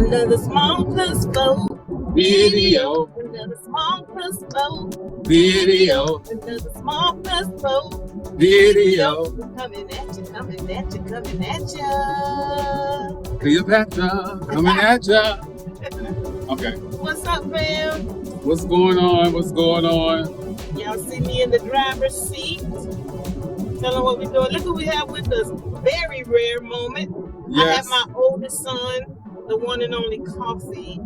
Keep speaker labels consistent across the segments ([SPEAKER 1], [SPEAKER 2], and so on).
[SPEAKER 1] Another small plus four
[SPEAKER 2] video.
[SPEAKER 1] Another small plus four
[SPEAKER 2] Video.
[SPEAKER 1] Another small plus four
[SPEAKER 2] Video.
[SPEAKER 1] Coming at you, coming at you, coming at you.
[SPEAKER 2] Cleopatra coming at ya. Okay.
[SPEAKER 1] What's up, fam?
[SPEAKER 2] What's going on? What's going on?
[SPEAKER 1] Y'all see me in the driver's seat. Tell them what we're doing. Look who we have with us. Very rare moment.
[SPEAKER 2] Yes.
[SPEAKER 1] I have my oldest son, the one and only Coffee.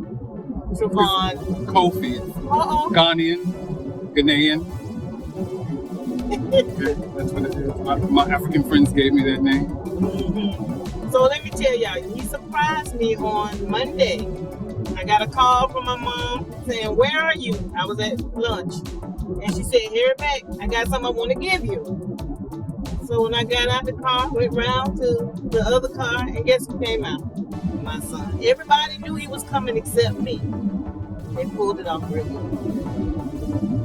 [SPEAKER 1] Trevon.
[SPEAKER 2] Kofi. Ghanaian. Ghanaian. Okay, that's what it is. My African friends gave me that name.
[SPEAKER 1] Mm-hmm. So let me tell y'all, he surprised me on Monday. I got a call from my mom saying, "Where are you?" I was at lunch. And she said, "Here back, I got something I want to give you." So when I got out the car, went round to the other car, and guess who came out? My son. Everybody knew he was coming except me. They pulled it off really well.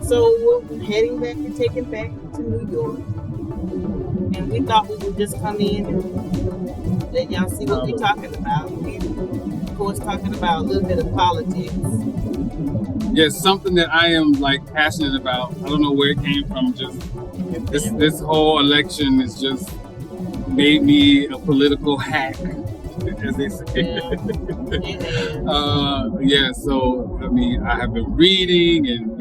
[SPEAKER 1] So we're heading back and taking back to New York. And we thought we would just come in and let y'all see what we're talking about. We, of course, talking about a little bit of politics.
[SPEAKER 2] Yes, something that I am like passionate about. I don't know where it came from. Just this whole election has just made me a political hack, as they say.
[SPEAKER 1] Yeah.
[SPEAKER 2] So I mean, I have been reading and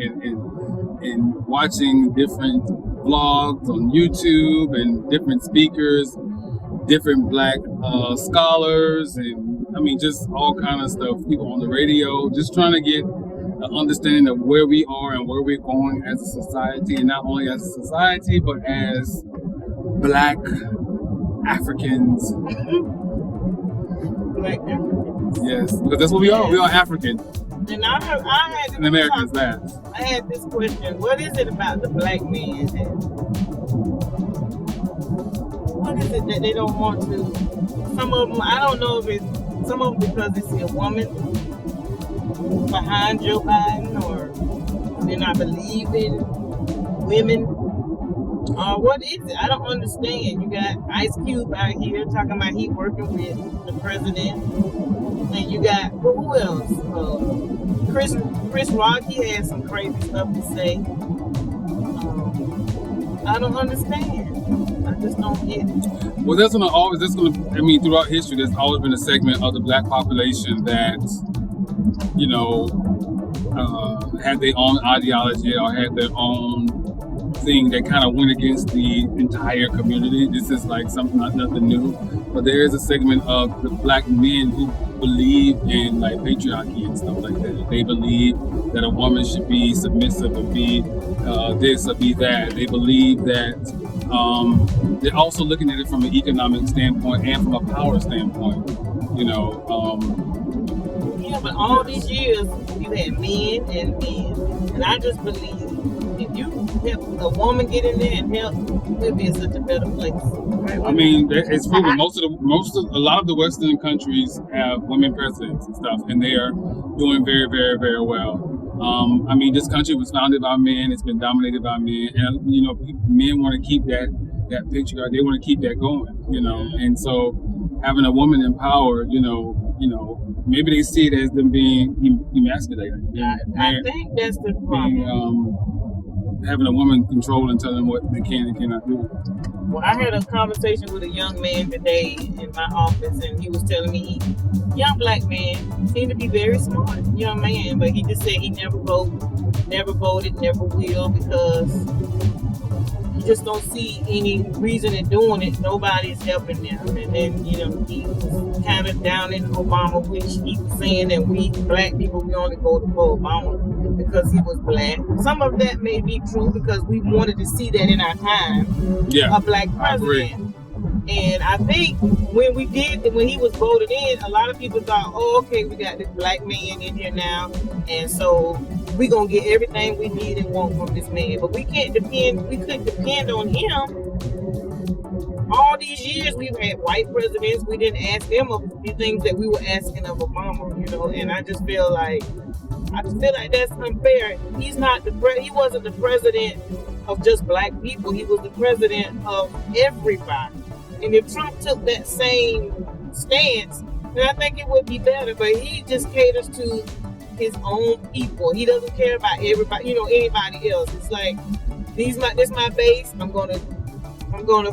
[SPEAKER 2] watching different vlogs on YouTube and different speakers, different Black scholars, and I mean, just all kind of stuff. People on the radio, just trying to get an understanding of where we are and where we're going as a society, and not only as a society, but as Black Africans.
[SPEAKER 1] Black Africans.
[SPEAKER 2] Yes, because that's what we are. We are African.
[SPEAKER 1] And I had
[SPEAKER 2] and Americans that.
[SPEAKER 1] I had this question: what is it about the Black man? What is it that they don't want to? Some of them, I don't know if it's some of them because it's a woman behind Joe Biden, or they're not believing women, or what is it? I don't understand. You got Ice Cube out here talking about he working with the president, and you got who else? Chris Rock. He had some crazy stuff to say. I don't understand. I just don't get it.
[SPEAKER 2] Well, I mean, throughout history, there's always been a segment of the Black population that, you know, had their own ideology or had their own thing that kind of went against the entire community. This is like nothing new, but there is a segment of the Black men who believe in like patriarchy and stuff like that. They believe that a woman should be submissive or be this or be that. They believe that they're also looking at it from an economic standpoint and from a power standpoint. You know.
[SPEAKER 1] Yeah, but all these years you had men and men, and I just believe if you help a woman get in there and help, we'll be in such a better place. Right?
[SPEAKER 2] I mean, it's proven a lot of the Western countries have women presidents and stuff, and they are doing very, very, very well. I mean, this country was founded by men; it's been dominated by men, and you know, men want to keep that picture. They want to keep that going, you know, and so having a woman in power, you know, maybe they see it as them being emasculated.
[SPEAKER 1] I think that's the problem.
[SPEAKER 2] Having a woman control and tell them what they can and cannot do.
[SPEAKER 1] Well, I had a conversation with a young man today in my office, and he was telling me, young Black man, seemed to be very smart, young man, but he just said he never voted, never will, because he just don't see any reason in doing it. Nobody's helping them. And then, you know, he was kind of down in Obama, which he was saying that we Black people, we only voted for Obama because he was Black. Some of that may be true because we wanted to see that in our time, a Black president. And I think when he was voted in, a lot of people thought, oh, okay, we got this Black man in here now, and so we're going to get everything we need and want from this man. But we couldn't depend on him. All these years we've had white presidents, we didn't ask them of the things that we were asking of Obama, you know, and I just feel like that's unfair. He wasn't the president of just Black people. He was the president of everybody. And if Trump took that same stance, And I think it would be better, but he just caters to his own people. He doesn't care about everybody, anybody else. It's like this my base. I'm gonna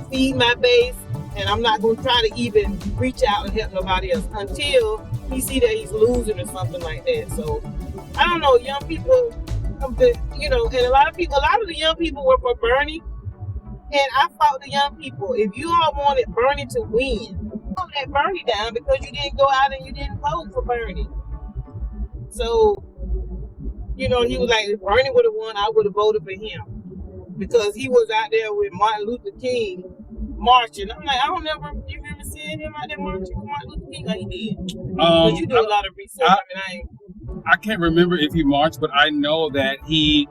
[SPEAKER 1] feed my base, and I'm not gonna try to even reach out and help nobody else until he see that he's losing or something like that. So I don't know, young people, and a lot of the young people were for Bernie, and I fought the young people. If you all wanted Bernie to win, don't let Bernie down because you didn't go out and you didn't vote for Bernie. So, he was like, if Bernie would have won, I would have voted for him because he was out there with Martin Luther King marching. I'm like, you remember seeing him out there marching with Martin Luther King? Like he did. But you do a lot of research.
[SPEAKER 2] I can't remember if he marched, but I know that he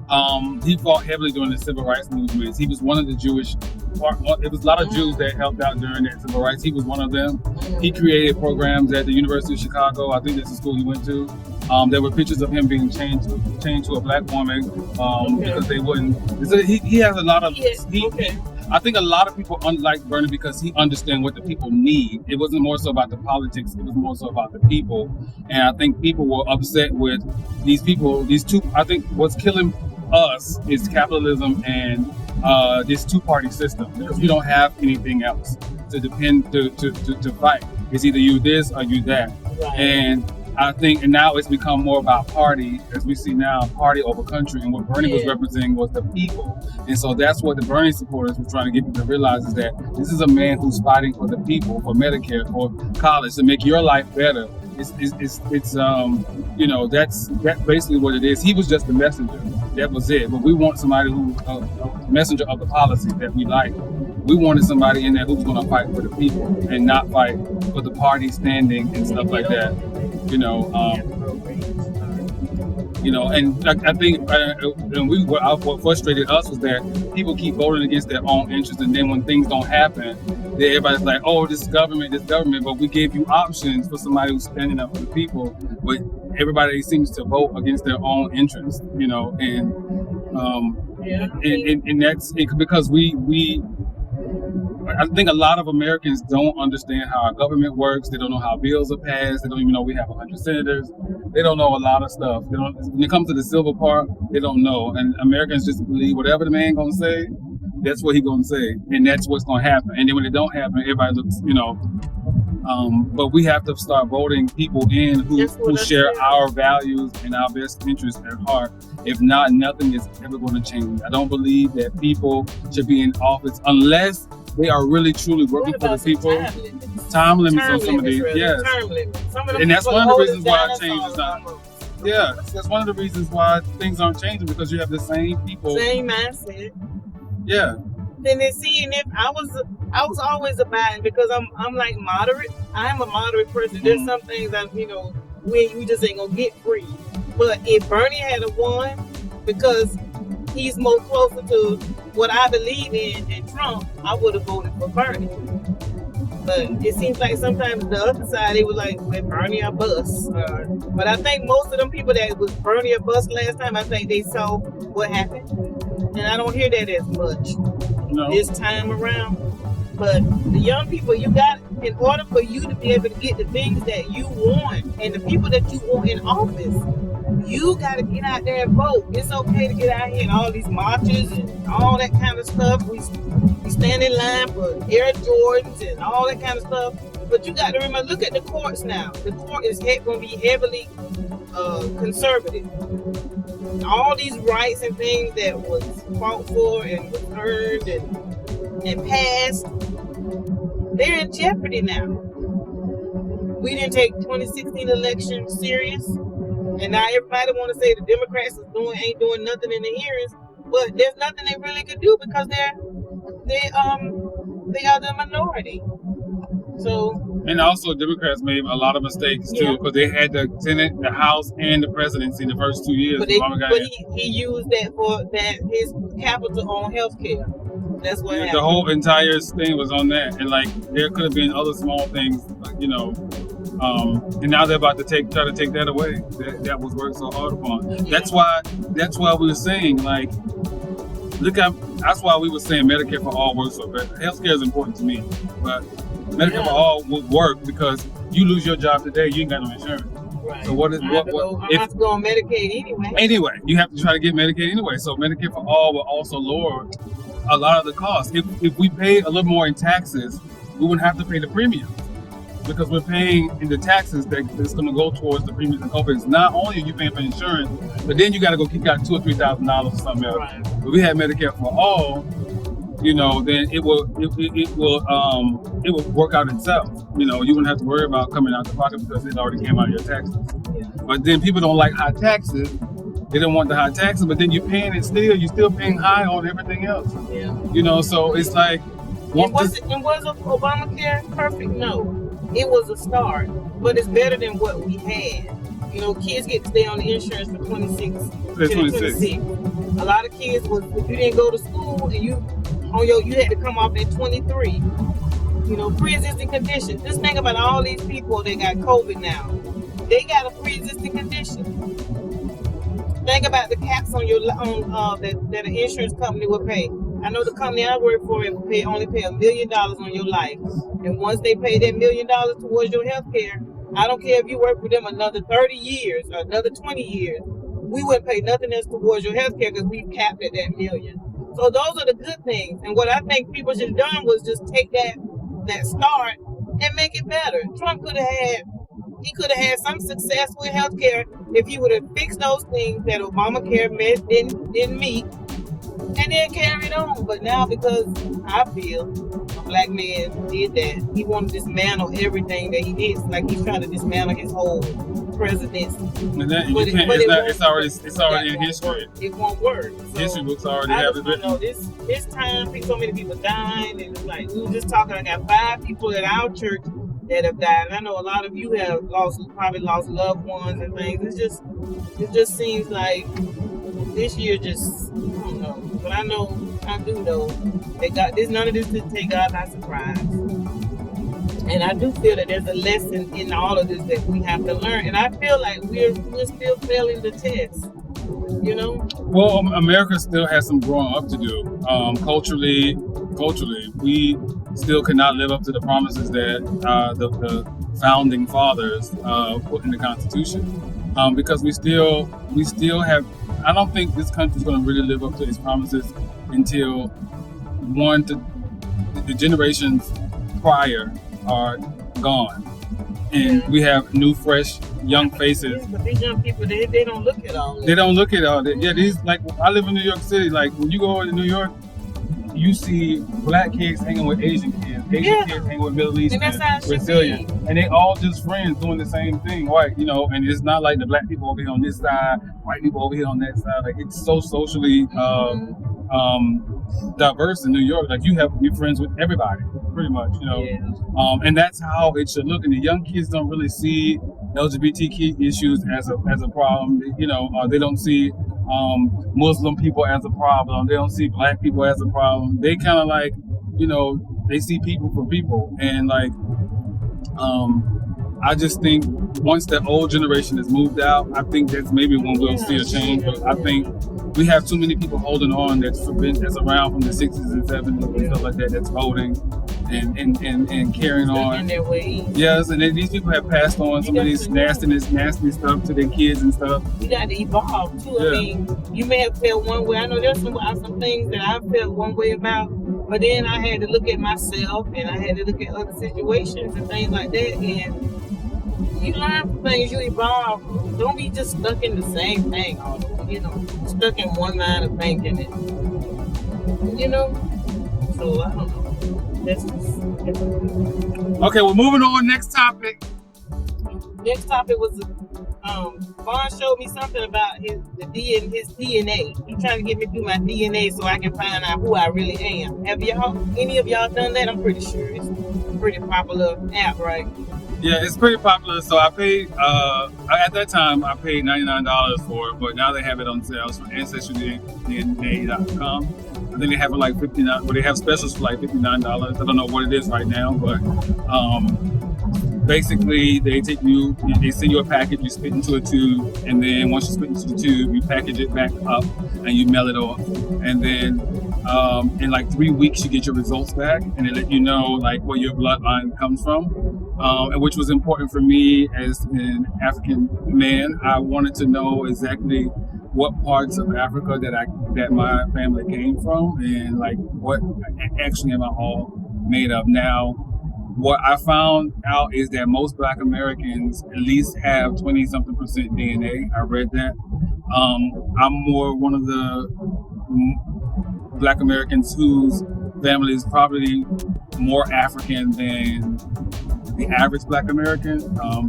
[SPEAKER 2] fought heavily during the civil rights movements. He was one of the Jewish. It was a lot of Jews that helped out during that civil rights. He was one of them. He created programs at the University of Chicago. I think that's the school he went to. There were pictures of him being changed to a black woman because they wouldn't. He has a lot of. I think a lot of people like Bernie because he understands what the people need. It wasn't more so about the politics. It was more so about the people. And I think people were upset with these people. These two. I think what's killing us is capitalism and this two-party system because we don't have anything else to depend to fight. It's either you this or you that. Right. And I think, and now it's become more about party, as we see now, party over country. And what Bernie was representing was the people. And so that's what the Bernie supporters were trying to get people to realize is that this is a man who's fighting for the people, for Medicare, for college, to make your life better. It's that's basically what it is. He was just the messenger. That was it. But we want somebody who's a messenger of the policies that we like. We wanted somebody in there who's going to fight for the people and not fight for the party standing and stuff like that. And I think what frustrated us was that people keep voting against their own interests, and then when things don't happen, then everybody's like, "Oh, this government." But we gave you options for somebody who's standing up for the people, but everybody seems to vote against their own interests, and that's because we. I think a lot of Americans don't understand how our government works. They don't know how bills are passed. They don't even know we have 100 senators. They don't know a lot of stuff. When it comes to the civil part, they don't know. And Americans just believe whatever the man gonna say, that's what he gonna say, and that's what's gonna happen. And then when it don't happen, everybody looks, But we have to start voting people in who share our values and our best interests at heart. If not, nothing is ever going to change. I don't believe that people should be in office unless they are really truly working for the people. Time limits on some of these, yes. And that's one of the reasons why change is not. Yeah, that's one of the reasons why things aren't changing because you have the same people.
[SPEAKER 1] Same mindset.
[SPEAKER 2] Yeah.
[SPEAKER 1] Then they see, and if I was always a Biden because I'm like moderate. I'm a moderate person. There's some things that we just ain't gonna get free. But if Bernie had won, because he's more closer to what I believe in than Trump, I would have voted for Bernie. But it seems like sometimes the other side, they were like, well, Bernie or bust. But I think most of them people that was Bernie or bust last time, I think they saw what happened. And I don't hear that as much this time around. But the young people, in order for you to be able to get the things that you want and the people that you want in office, you got to get out there and vote. It's okay to get out here and all these marches and all that kind of stuff. We stand in line for Air Jordans and all that kind of stuff. But you got to remember, look at the courts now. The court is going to be heavily conservative. All these rights and things that was fought for and was earned and passed, they're in jeopardy now. We didn't take 2016 election serious, and now everybody want to say the Democrats ain't doing nothing in the hearings, but there's nothing they really could do because they are the minority. So,
[SPEAKER 2] and also Democrats made a lot of mistakes too because they had the Senate, the House, and the presidency the first 2 years.
[SPEAKER 1] But he used that for his capital on healthcare. That's what happened.
[SPEAKER 2] The whole entire thing was on that, and there could have been other small things, and now they're about to try to take that away. That was worked so hard upon. Yeah. That's why we were saying that's why we were saying Medicare for all works so bad. Healthcare is important to me, but Medicare for all would work because you lose your job today, you ain't got no insurance.
[SPEAKER 1] Right.
[SPEAKER 2] So what is
[SPEAKER 1] I have to go on Medicaid anyway.
[SPEAKER 2] Anyway, you have to try to get Medicaid anyway. So Medicare for all will also lower a lot of the costs. If we paid a little more in taxes, we wouldn't have to pay the premiums because we're paying in the taxes that's going to go towards the premiums and co-pays. Not only are you paying for insurance, but then you got to go kick out $2,000 or $3,000 or something else.
[SPEAKER 1] Right.
[SPEAKER 2] If we had Medicare for all, then it will work out itself. You wouldn't have to worry about coming out the pocket because it already came out of your taxes.
[SPEAKER 1] Yeah.
[SPEAKER 2] But then people don't like high taxes. They don't want the high taxes, but then you're still paying high on everything else.
[SPEAKER 1] Yeah.
[SPEAKER 2] So it's like.
[SPEAKER 1] Was Obamacare perfect? No. It was a start, but it's better than what we had. Kids get to stay on the insurance for 26. A lot of kids if you didn't go to school and you had to come off at 23. Pre-existing conditions. Just think about all these people that got COVID now. They got a pre-existing condition. Think about the caps on that an insurance company will pay. I know the company I work for only pay $1 million on your life. And once they pay that $1 million towards your health care, I don't care if you work for them another 30 years or another 20 years, we wouldn't pay nothing else towards your health care because we've capped at that $1 million. So those are the good things. And what I think people should have done was just take that start and make it better. Trump could have had some success with health care if he would have fixed those things that Obamacare didn't meet. And then carried on. But now, because I feel a black man did that, he wanted to dismantle everything that he did. It's like he's trying to dismantle his whole presidency.
[SPEAKER 2] It's already in history.
[SPEAKER 1] It won't work. So
[SPEAKER 2] history books already have it written.
[SPEAKER 1] This time, so many people dying, and it's like we were just talking. I got 5 people at our church that have died. And I know a lot of you have probably lost loved ones and things. It just seems like this year I don't know. But I do know that none of this could take God by surprise. And I do feel that there's a lesson in all of this that we have to learn. And I feel like we're still failing the test.
[SPEAKER 2] Well, America still has some growing up to do. Culturally, we still cannot live up to the promises that the founding fathers put in the Constitution. Because we still have. I don't think this country's going to really live up to its promises until the generations prior are gone, and we have new, fresh, young faces.
[SPEAKER 1] Yeah, but these young people, they don't look at all that.
[SPEAKER 2] They don't look at all that. Yeah, I live in New York City. Like when you go over to New York, you see black kids hanging with Asian kids, kids hanging with Middle Eastern, Brazilian, and they all just friends doing the same thing, right? And it's not like the black people over here on this side, white people over here on that side. Like it's so socially diverse in New York. Like you're friends with everybody, pretty much, and that's how it should look. And the young kids don't really see LGBTQ issues as a problem. They don't see Muslim people as a problem. They don't see black people as a problem. They kind of like, they see people for people. And like, I just think once that old generation has moved out, I think that's maybe when we'll see a change. But I think we have too many people holding on that's around from the 60s and 70s and stuff like that, that's voting and carrying on.
[SPEAKER 1] In their ways.
[SPEAKER 2] Yes, and then these people have passed on some of these nasty stuff to their kids and stuff.
[SPEAKER 1] You got to evolve too. Yeah. I mean, you may have felt one way. I know there's some things that I felt one way about, but then I had to look at myself and I had to look at other situations and things like that. And you learn from things, you evolve. Don't be just stuck in the same thing, stuck in one line of thinking it. So I don't know.
[SPEAKER 2] Okay, we're moving on. Next topic.
[SPEAKER 1] Next topic was Vaughn showed me something about his DNA. He's trying to get me through my DNA so I can find out who I really am. Have any of y'all done that? I'm pretty sure it's a pretty popular app, right?
[SPEAKER 2] Yeah, it's pretty popular. So I paid, at that time, I paid $99 for it, but now they have it on sale from Ancestry.com. I think they have it like $59, but they have specials for like $59. I don't know what it is right now, but basically they they send you a package, you spit into a tube, and then once you spit into the tube, you package it back up and you mail it off. And then in like 3 weeks, you get your results back, and they let you know like where your bloodline comes from. And which was important for me as an African man. I wanted to know exactly what parts of Africa that my family came from, and like what actually am I all made of. Now, what I found out is that most Black Americans at least have 20-something% DNA. I read that. I'm more one of the Black Americans whose family is probably more African than the average Black American,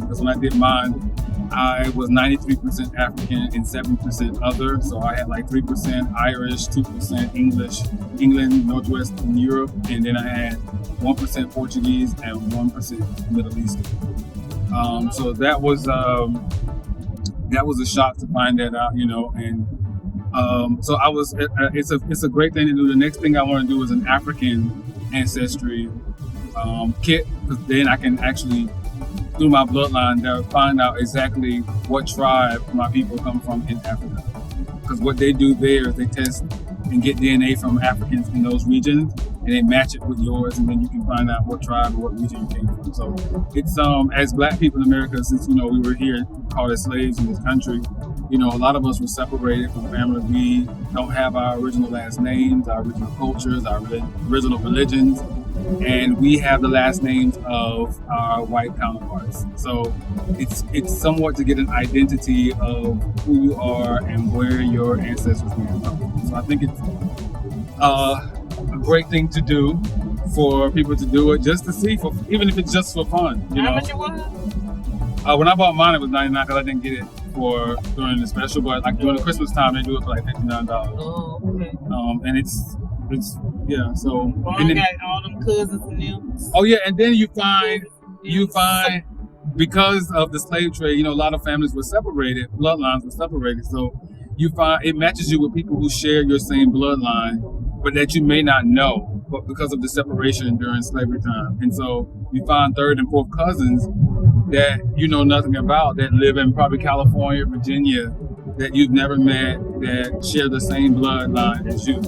[SPEAKER 2] because when I did mine, I was 93% African and 7% other. So I had like 3% Irish, 2% English, England, Northwestern Europe, and then I had 1% Portuguese and 1% Middle Eastern. So that was a shock to find that out, and so I was. It's a great thing to do. The next thing I want to do is an African ancestry kit, because then I can actually, through my bloodline, find out exactly what tribe my people come from in Africa. Because what they do there is they test and get DNA from Africans in those regions, and they match it with yours, and then you can find out what tribe or what region you came from. So it's as Black people in America, since we were here called as slaves in this country, a lot of us were separated from family. We don't have our original last names, our original cultures, our original religions, and we have the last names of our white counterparts. So it's somewhat to get an identity of who you are and where your ancestors came from. So I think it's a great thing to do for people to do it, just to see, even if it's just for fun.
[SPEAKER 1] How much it was?
[SPEAKER 2] When I bought mine, it was $99 because I didn't get it during the special, but like during the Christmas time, they do it for like $59.
[SPEAKER 1] Oh, okay.
[SPEAKER 2] And it's yeah. So
[SPEAKER 1] and then, got all them cousins and them.
[SPEAKER 2] Oh yeah, and then you find because of the slave trade, a lot of families were separated, bloodlines were separated. So you find it matches you with people who share your same bloodline, but that you may not know, but because of the separation during slavery time. And so you find third and fourth cousins that you know nothing about, that live in probably California, Virginia, that you've never met, that share the same bloodline as you,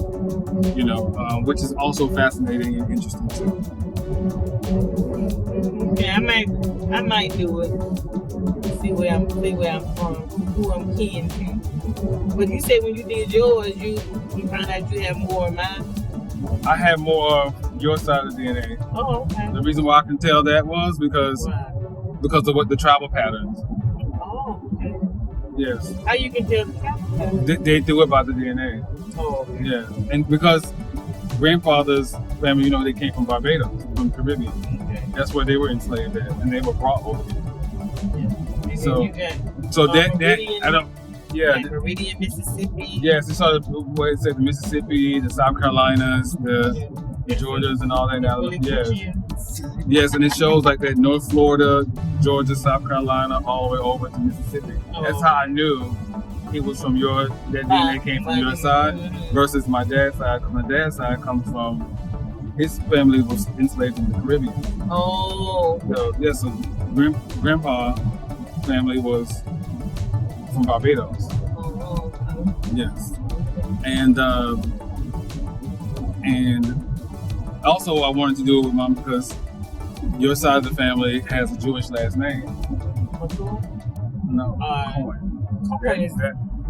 [SPEAKER 2] which is also fascinating and interesting too.
[SPEAKER 1] Yeah, I might do it. See where I'm from, who I'm kin to. But you said when you did yours, you found out you have more of mine.
[SPEAKER 2] I have more of your side of the DNA.
[SPEAKER 1] Oh, okay.
[SPEAKER 2] The reason why I can tell that was because of what the travel patterns.
[SPEAKER 1] Oh, okay.
[SPEAKER 2] Yes.
[SPEAKER 1] How you can tell the travel patterns?
[SPEAKER 2] They do it by the DNA.
[SPEAKER 1] Oh, okay.
[SPEAKER 2] Yeah, and because grandfather's family, they came from Barbados, from the Caribbean.
[SPEAKER 1] Okay.
[SPEAKER 2] That's where they were enslaved at, and they were brought over here.
[SPEAKER 1] Yeah.
[SPEAKER 2] So that I don't. Yeah.
[SPEAKER 1] Like Meridian, Mississippi.
[SPEAKER 2] Yes, it's sort of what it said: the Mississippi, the South Carolinas, the Georgias, and all that. Yes, and it shows like that North Florida, Georgia, South Carolina, all the way over to Mississippi. Oh. That's how I knew it was from that DNA came from your side versus my dad's side, because my dad's side comes from, his family was enslaved in the Caribbean.
[SPEAKER 1] Oh.
[SPEAKER 2] So, yeah, so grandpa family was from Barbados.
[SPEAKER 1] Oh, okay.
[SPEAKER 2] Yes. And also I wanted to do it with Mom because your side of the family has a Jewish last name. No, Cohen.
[SPEAKER 1] Okay.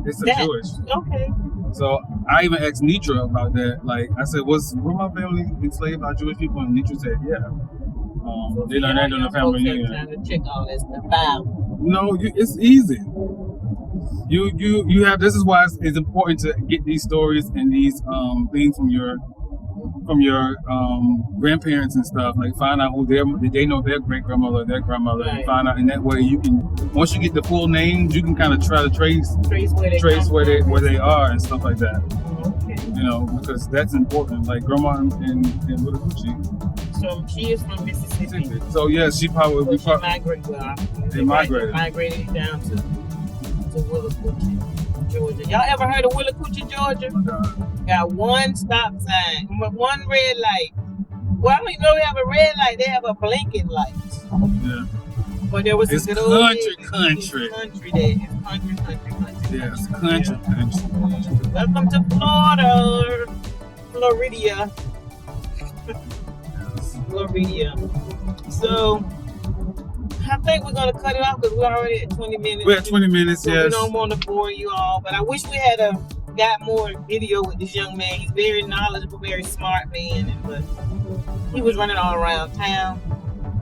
[SPEAKER 2] It's Jewish.
[SPEAKER 1] Okay.
[SPEAKER 2] So I even asked Nitra about that. Like I said, were my family enslaved by Jewish people? And Nitra said, yeah. They learned that in the family union.
[SPEAKER 1] Trying to check all that stuff out.
[SPEAKER 2] No, it's easy. You have. This is why it's important to get these stories and these things from your grandparents and stuff. Like find out who they know their great grandmother, their grandmother, right. And find out. And that way you can, once you get the full names, you can kind of try to trace where they are and stuff like that. Okay. Because that's important. Like grandma in Willacoochee.
[SPEAKER 1] So she is from Mississippi.
[SPEAKER 2] So yeah, she probably
[SPEAKER 1] they migrated down to Willacoochee, Georgia. Y'all ever heard of Willacoochee, Georgia? Got one stop sign, one red light. Well, I don't even know they have a red light. They have a blinking light.
[SPEAKER 2] Yeah.
[SPEAKER 1] But there was
[SPEAKER 2] It's
[SPEAKER 1] some good old
[SPEAKER 2] country.
[SPEAKER 1] It's country there. It's country.
[SPEAKER 2] Yes, country.
[SPEAKER 1] Welcome to Florida. Florida. So I think we're gonna cut it off because we're already at 20 minutes.
[SPEAKER 2] We're at 20 minutes,
[SPEAKER 1] so
[SPEAKER 2] yes.
[SPEAKER 1] We don't want to bore you all, but I wish we had got more video with this young man. He's very knowledgeable, very smart man, but he was running all around town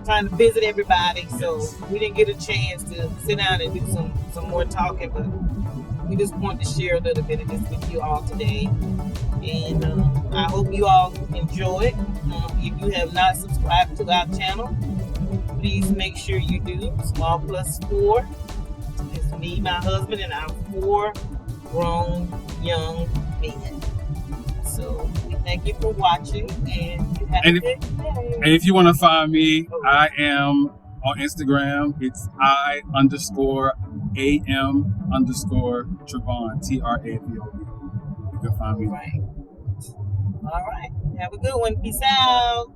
[SPEAKER 1] trying to visit everybody, so we didn't get a chance to sit down and do some more talking, but we just want to share a little bit of this with you all today. And I hope you all enjoy it. If you have not subscribed to our channel, please make sure you do. Small Plus 4. It's me, my husband, and our 4 grown young men. So we thank you for watching, and you have a good day.
[SPEAKER 2] And if you want to find me, I am on Instagram. It's I_am_ Travon, TRAVON. You can find me.
[SPEAKER 1] All right. Have a good one. Peace out.